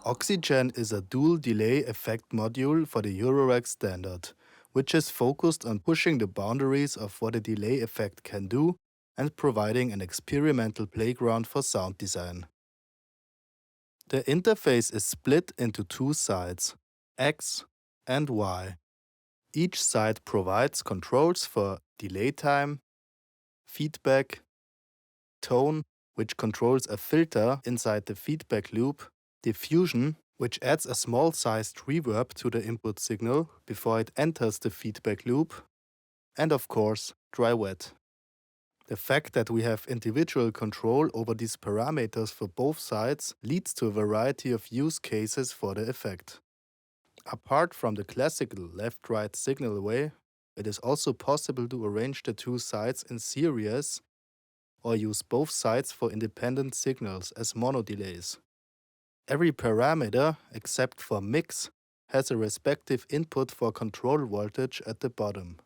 oXYgen is a dual delay effect module for the Eurorack standard, which is focused on pushing the boundaries of what a delay effect can do and providing an experimental playground for sound design. The interface is split into two sides, X and Y. Each side provides controls for delay time, feedback, tone, which controls a filter inside the feedback loop, diffusion, which adds a small-sized reverb to the input signal before it enters the feedback loop, and of course, dry-wet. The fact that we have individual control over these parameters for both sides leads to a variety of use cases for the effect. Apart from the classical left-right signal way, it is also possible to arrange the two sides in series or use both sides for independent signals as monodelays. Every parameter, except for mix, has a respective input for control voltage at the bottom.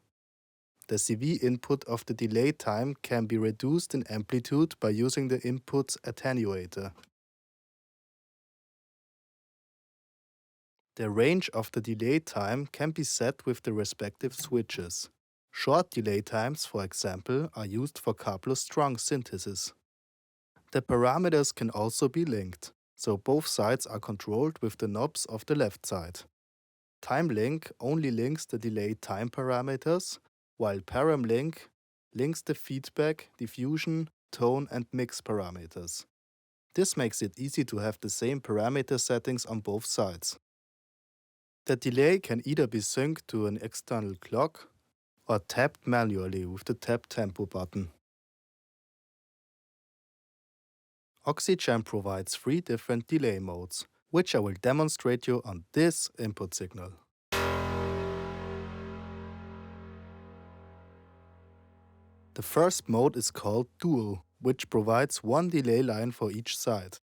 The CV input of the delay time can be reduced in amplitude by using the input's attenuator. The range of the delay time can be set with the respective switches. Short delay times, for example, are used for coupled-strong synthesis. The parameters can also be linked, so both sides are controlled with the knobs of the left side. Time link only links the delay time parameters, while param link links the feedback, diffusion, tone, and mix parameters. This makes it easy to have the same parameter settings on both sides. The delay can either be synced to an external clock or tapped manually with the Tap Tempo button. oXYgen provides 3 different delay modes, which I will demonstrate you on this input signal. The first mode is called Dual, which provides one delay line for each side.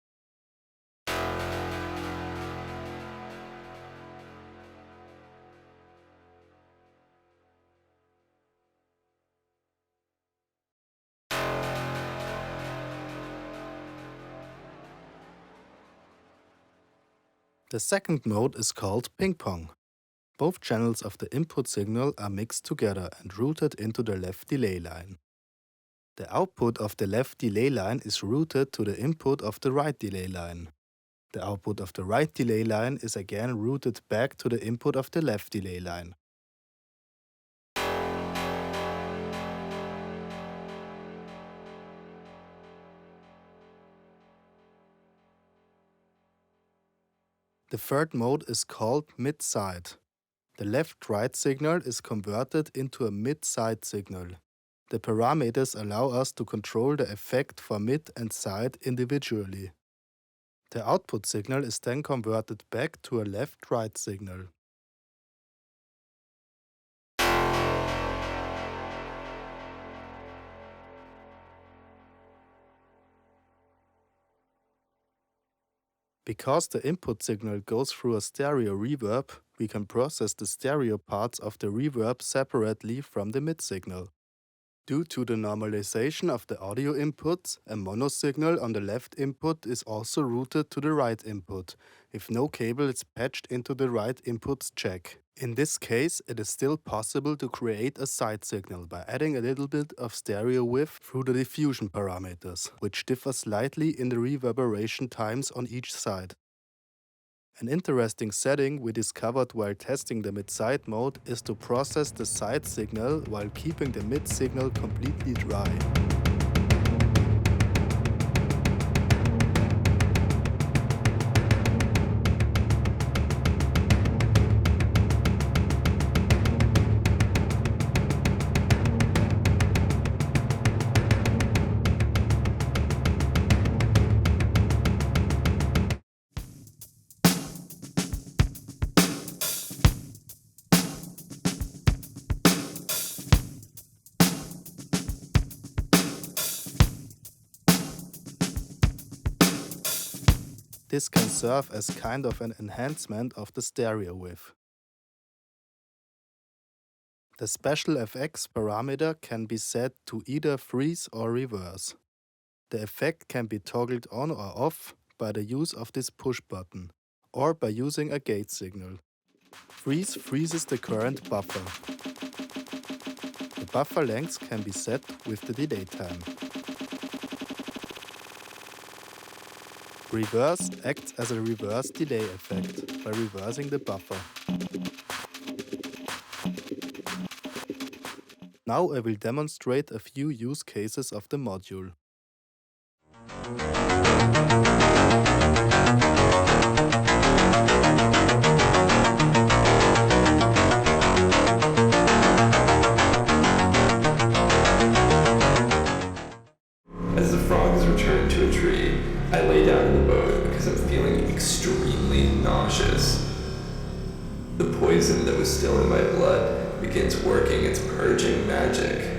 The second mode is called Ping Pong. Both channels of the input signal are mixed together and routed into the left delay line. The output of the left delay line is routed to the input of the right delay line. The output of the right delay line is again routed back to the input of the left delay line. The third mode is called mid-side. The left-right signal is converted into a mid-side signal. The parameters allow us to control the effect for mid and side individually. The output signal is then converted back to a left-right signal. Because the input signal goes through a stereo reverb, we can process the stereo parts of the reverb separately from the mid signal. Due to the normalization of the audio inputs, a mono signal on the left input is also routed to the right input, if no cable is patched into the right input's jack. In this case, it is still possible to create a side signal by adding a little bit of stereo width through the diffusion parameters, which differ slightly in the reverberation times on each side. An interesting setting we discovered while testing the mid-side mode is to process the side signal while keeping the mid signal completely dry. This can serve as kind of an enhancement of the stereo width. The special FX parameter can be set to either freeze or reverse. The effect can be toggled on or off by the use of this push button, or by using a gate signal. Freeze freezes the current buffer. The buffer length can be set with the delay time. Reverse acts as a reverse delay effect by reversing the buffer. Now I will demonstrate a few use cases of the module. As the frog is returned to a tree, I lay down in the boat because I'm feeling extremely nauseous. The poison that was still in my blood begins working its purging magic.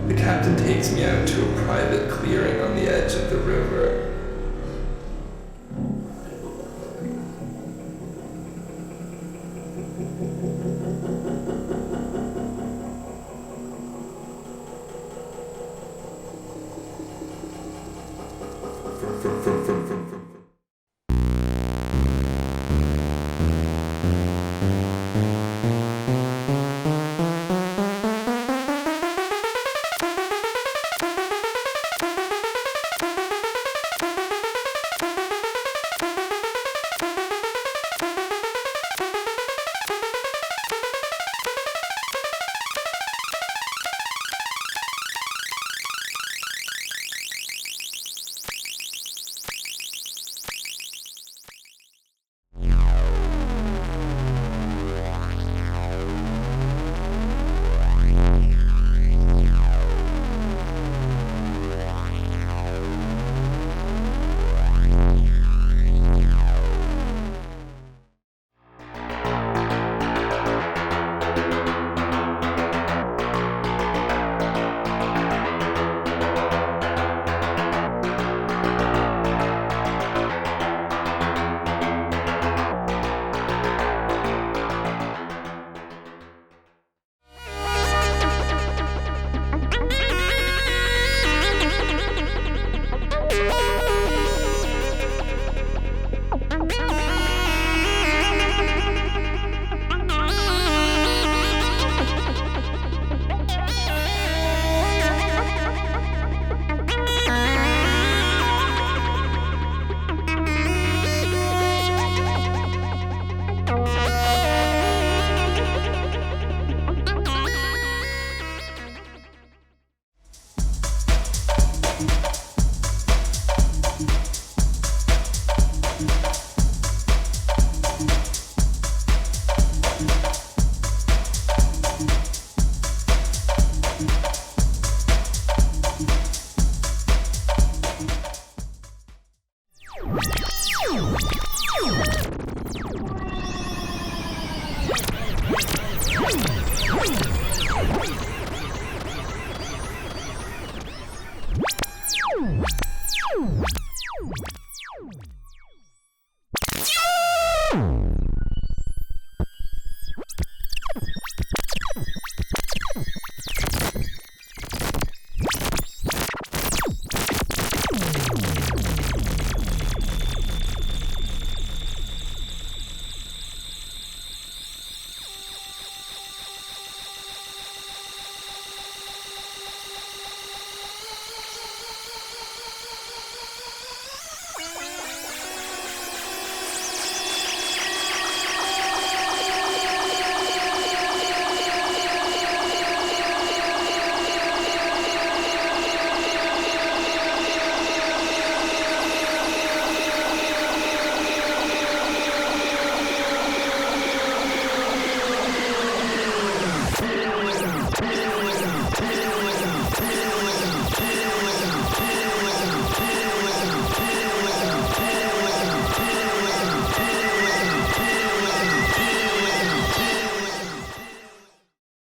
The captain takes me out to a private clearing on the edge of the river.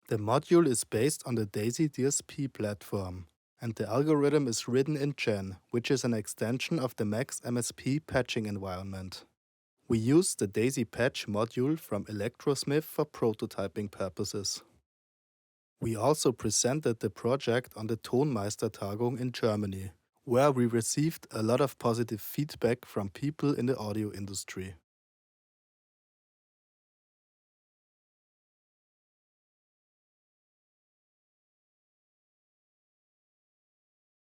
The module is based on the DAISY DSP platform, and the algorithm is written in Gen, which is an extension of the Max MSP patching environment. We use the DAISY patch module from Electrosmith for prototyping purposes. We also presented the project on the Tonmeister Tagung in Germany, where we received a lot of positive feedback from people in the audio industry.